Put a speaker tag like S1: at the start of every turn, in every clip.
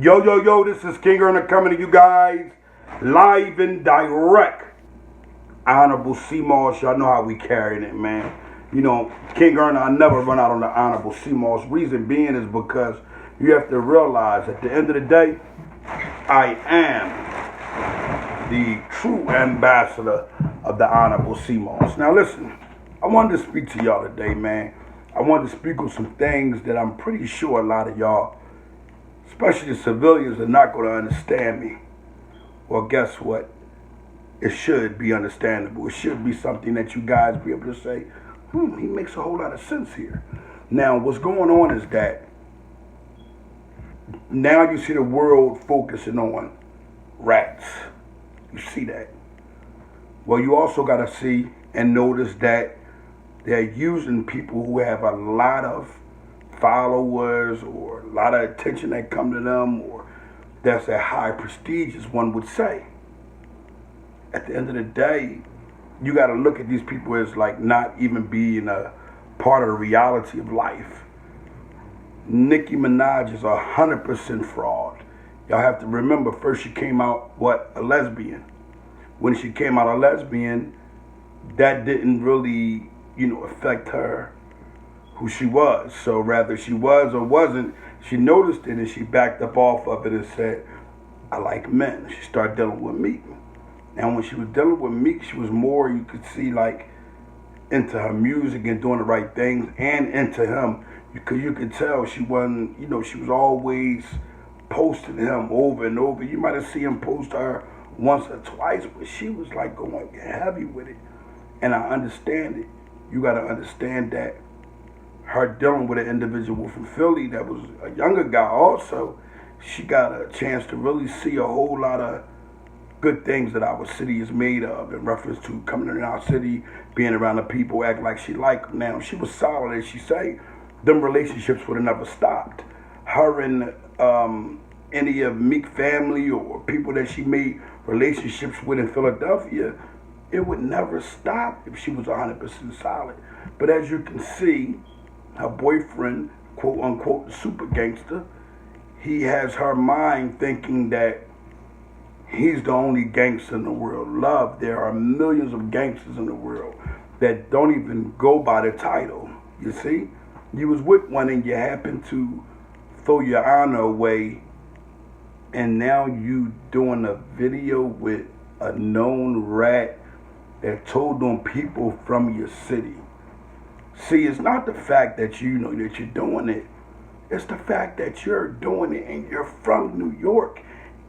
S1: Yo, yo, yo, this is King Earner coming to you guys live and direct. Honorable C-Moss, y'all know how we carrying it, man. You know, King Earner, I never run out on the Honorable C-Moss. Reason being is because you have to realize at the end of the day, I am the true ambassador of the Honorable C-Moss. Now listen, I wanted to speak to y'all today, man. I wanted to speak on some things that I'm pretty sure a lot of y'all, especially the civilians, are not going to understand me. Well, guess what? It should be understandable. It should be something that you guys be able to say, he makes a whole lot of sense here. Now, what's going on is that now you see the world focusing on rats. You see that. Well, you also got to see and notice that they're using people who have a lot of followers or a lot of attention that come to them, or that's a high prestige, as one would say. At the end of the day, you got to look at these people as like not even being a part of the reality of life. Nicki Minajs is 100% fraud. Y'all have to remember, first she came out, a lesbian. When she came out a lesbian, that didn't really, affect her, who she was. So rather she was or wasn't, she noticed it and she backed up off of it and said, I like men. She started dealing with Meek. And when she was dealing with Meek, she was more, you could see, like, into her music and doing the right things, and into him. Because you could tell she wasn't, she was always posting him over and over. You might have seen him post her once or twice, but she was like going heavy with it. And I understand it. You got to understand that her dealing with an individual from Philly that was a younger guy also, she got a chance to really see a whole lot of good things that our city is made of in reference to coming in our city, being around the people, act like she like them. Now, she was solid, as she say, them relationships would have never stopped. Her and any of Meek family or people that she made relationships with in Philadelphia, it would never stop if she was 100% solid. But as you can see, her boyfriend, quote unquote, the super gangster, he has her mind thinking that he's the only gangster in the world. Love, there are millions of gangsters in the world that don't even go by the title. You see? You was with one and you happened to throw your honor away, and now you doing a video with a known rat that told on people from your city. See, it's not the fact that you know that you're doing it. It's the fact that you're doing it and you're from New York.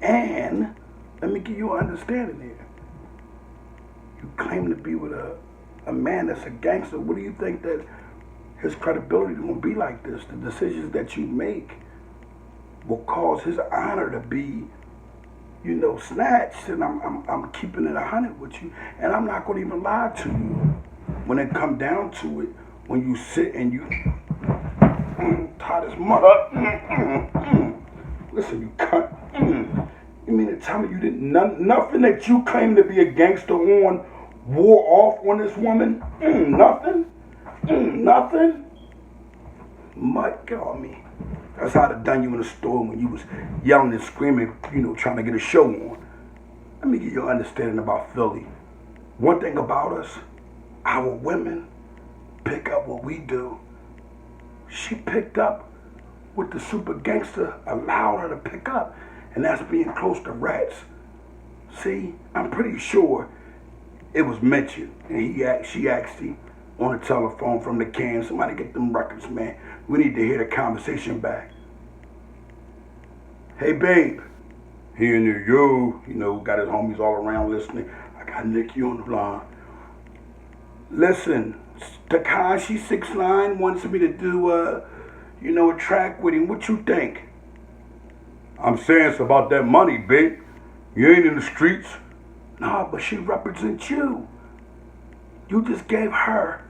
S1: And let me give you an understanding here. You claim to be with a man that's a gangster. What do you think that his credibility is going to be like this? The decisions that you make will cause his honor to be, snatched. And I'm keeping it 100 with you. And I'm not going to even lie to you. When it come down to it, when you sit and you tie this mud up, listen, you cunt. You mean to tell me you didn't, nothing that you claim to be a gangster on wore off on this woman? Nothing? Nothing? Mud, get on me. That's how I'd have done you in the store when you was yelling and screaming, trying to get a show on. Let me give you an understanding about Philly. One thing about us, our women pick up what we do. She picked up what the super gangster allowed her to pick up, and that's being close to rats. See, I'm pretty sure it was mentioned, and she asked him on the telephone from the can, somebody get them records, man. We need to hear the conversation back. Hey, babe. Here near you, got his homies all around listening. I got Nicki on the line. Listen, Takashi 6IX9INE wants me to do a track with him. What you think? I'm saying it's about that money, babe. You ain't in the streets. Nah, but she represents you. You just gave her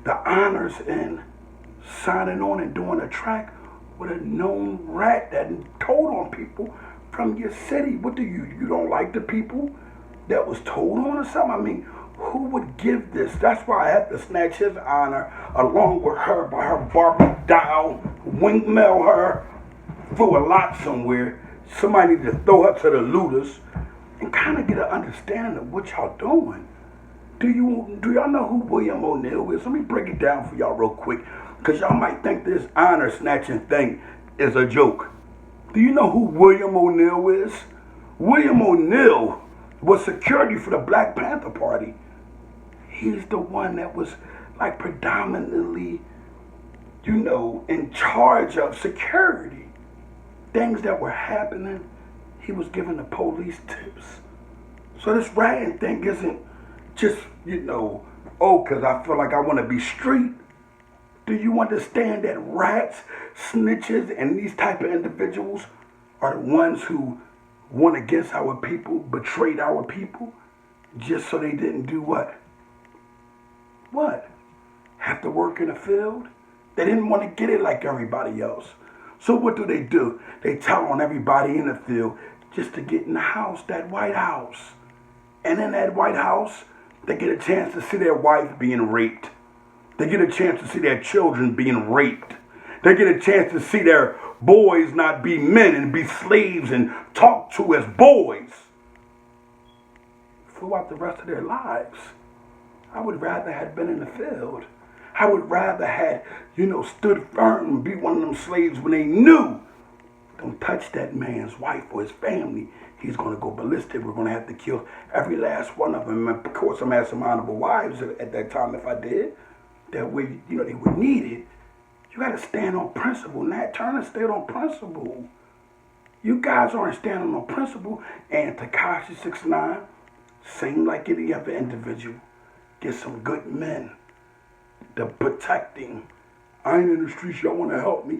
S1: the honors in signing on and doing a track with a known rat that told on people from your city. What do you don't like the people that was told on or something? I mean, who would give this? That's why I had to snatch his honor along with her by her Barbie doll, windmill her, threw a lot somewhere. Somebody need to throw her to the looters and kind of get an understanding of what y'all doing. Do y'all know who William O'Neal is? Let me break it down for y'all real quick, because y'all might think this honor snatching thing is a joke. Do you know who William O'Neal is? William O'Neal was security for the Black Panther Party. He's the one that was like predominantly, in charge of security. Things that were happening, he was giving the police tips. So this ratting thing isn't just, because I feel like I want to be street. Do you understand that rats, snitches, and these type of individuals are the ones who went against our people, betrayed our people, just so they didn't do what? What? Have to work in the field? They didn't want to get it like everybody else. So what do? They tell on everybody in the field just to get in the house, that White House. And in that White House, they get a chance to see their wife being raped. They get a chance to see their children being raped. They get a chance to see their boys not be men and be slaves and talked to as boys throughout the rest of their lives. I would rather have been in the field. I would rather have, stood firm and be one of them slaves when they knew, don't touch that man's wife or his family. He's going to go ballistic. We're going to have to kill every last one of them. And of course, I'm had some honorable wives at that time if I did. That way, they were needed. You got to stand on principle. Nat Turner stayed on principle. You guys aren't standing on principle. And Tekashi 6ix9ine, same like any other individual, get some good men. The protecting. I ain't in the streets. Y'all want to help me?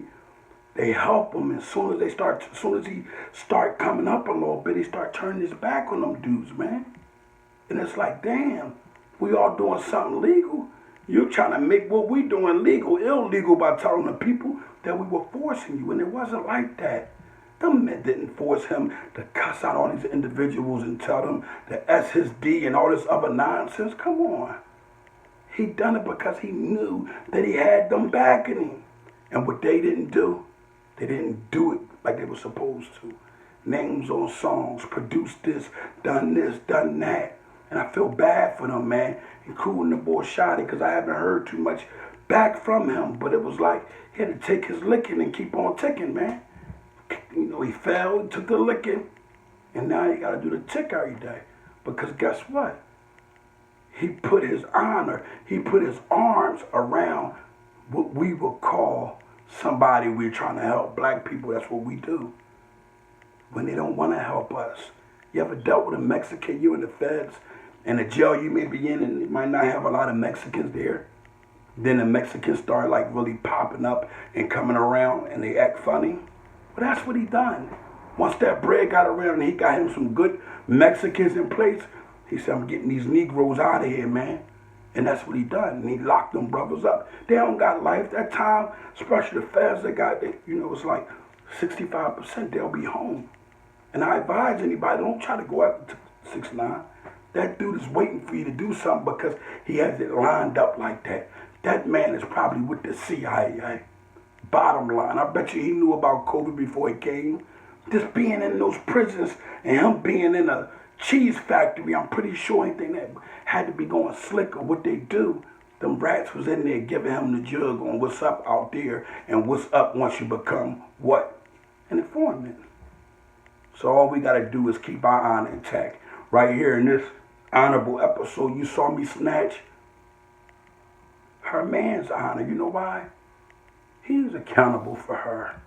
S1: They help him. As soon as he start coming up a little bit, he start turning his back on them dudes, man. And it's like, damn, we all doing something legal. You're trying to make what we doing legal, illegal by telling the people that we were forcing you. And it wasn't like that. Them men didn't force him to cuss out all these individuals and tell them the S his D and all this other nonsense. Come on. He done it because he knew that he had them backing him. And what they didn't do it like they were supposed to. Names on songs, produced this, done that. And I feel bad for them, man, including the boy Shotty, because I haven't heard too much back from him. But it was like he had to take his licking and keep on ticking, man. He fell, he took the licking, and now he got to do the tick every day. Because guess what? He put his honor, he put his arms around what we would call somebody we're trying to help. Black people, that's what we do. When they don't want to help us. You ever dealt with a Mexican, you in the feds, and the jail you may be in, and it might not have a lot of Mexicans there? Then the Mexicans start like really popping up and coming around, and they act funny. But that's what he done. Once that bread got around and he got him some good Mexicans in place, he said, I'm getting these Negroes out of here, man. And that's what he done. And he locked them brothers up. They don't got life. That time, especially the feds that got, it's like 65%, they'll be home. And I advise anybody, don't try to go after 6ix9ine. That dude is waiting for you to do something because he has it lined up like that. That man is probably with the CIA. Bottom line, I bet you he knew about COVID before he came. Just being in those prisons and him being in a cheese factory, I'm pretty sure anything that had to be going slick or what they do, them rats was in there giving him the jug on what's up out there and what's up once you become what? An informant. So all we got to do is keep our honor intact. Right here in this honorable episode, you saw me snatch her man's honor. You know why? He's accountable for her.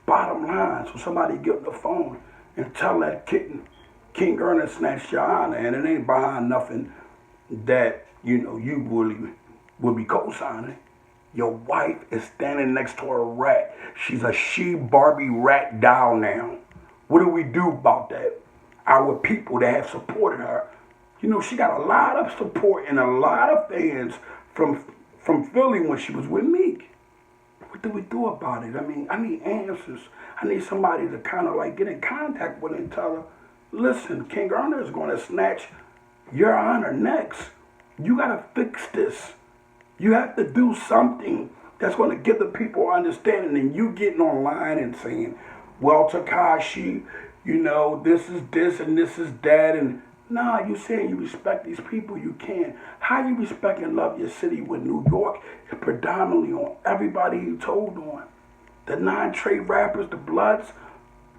S1: Bottom line, so somebody get on the phone and tell that kitten, King Ernest snatched your honor, and it ain't behind nothing that, you really will be co-signing. Your wife is standing next to a rat. She's a she-Barbie rat doll now. What do we do about that? Our people that have supported her. She got a lot of support and a lot of fans from Philly when she was with Meek. What do we do about it? I need answers. I need somebody to kind of like get in contact with her and tell her, listen, King Ernest is going to snatch your honor next. You got to fix this. You have to do something that's going to give the people understanding. And you getting online and saying, well, Takashi, this is this and this is that. And nah, you saying you respect these people, you can. How you respect and love your city when New York is predominantly on everybody he told on? The 9 trade rappers, the Bloods,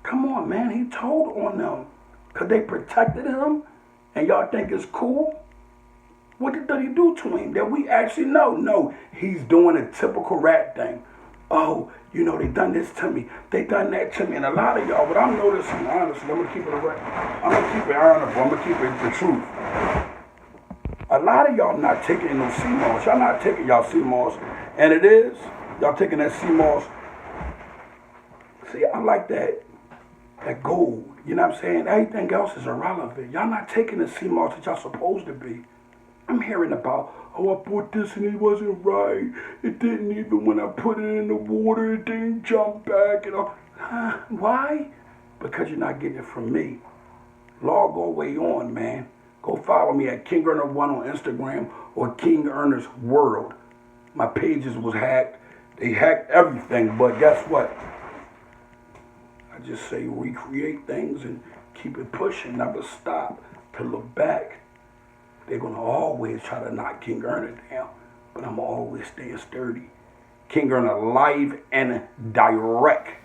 S1: come on, man, he told on them. Because they protected him, and y'all think it's cool? What did he do to him that we actually know? No, he's doing a typical rat thing. Oh, they done this to me. They done that to me. And a lot of y'all, what I'm noticing, honestly, I'm going to keep it I'm going to keep it honorable. I'm going to keep it the truth. A lot of y'all not taking no CMOS. Y'all not taking y'all CMOS. And it is. Y'all taking that CMOS. See, I like that gold. You know what I'm saying? Everything else is irrelevant. Y'all not taking the CMOS that y'all supposed to be. I'm hearing about, I bought this and it wasn't right. It didn't even, when I put it in the water, it didn't jump back. Why? Because you're not getting it from me. Log all way on, man. Go follow me at King Earner 1 on Instagram or King Earner's World. My pages was hacked. They hacked everything, but guess what? I just say recreate things and keep it pushing, never stop to look back. They're going to always try to knock King Earner down, but I'm always staying sturdy. King Earner live and direct.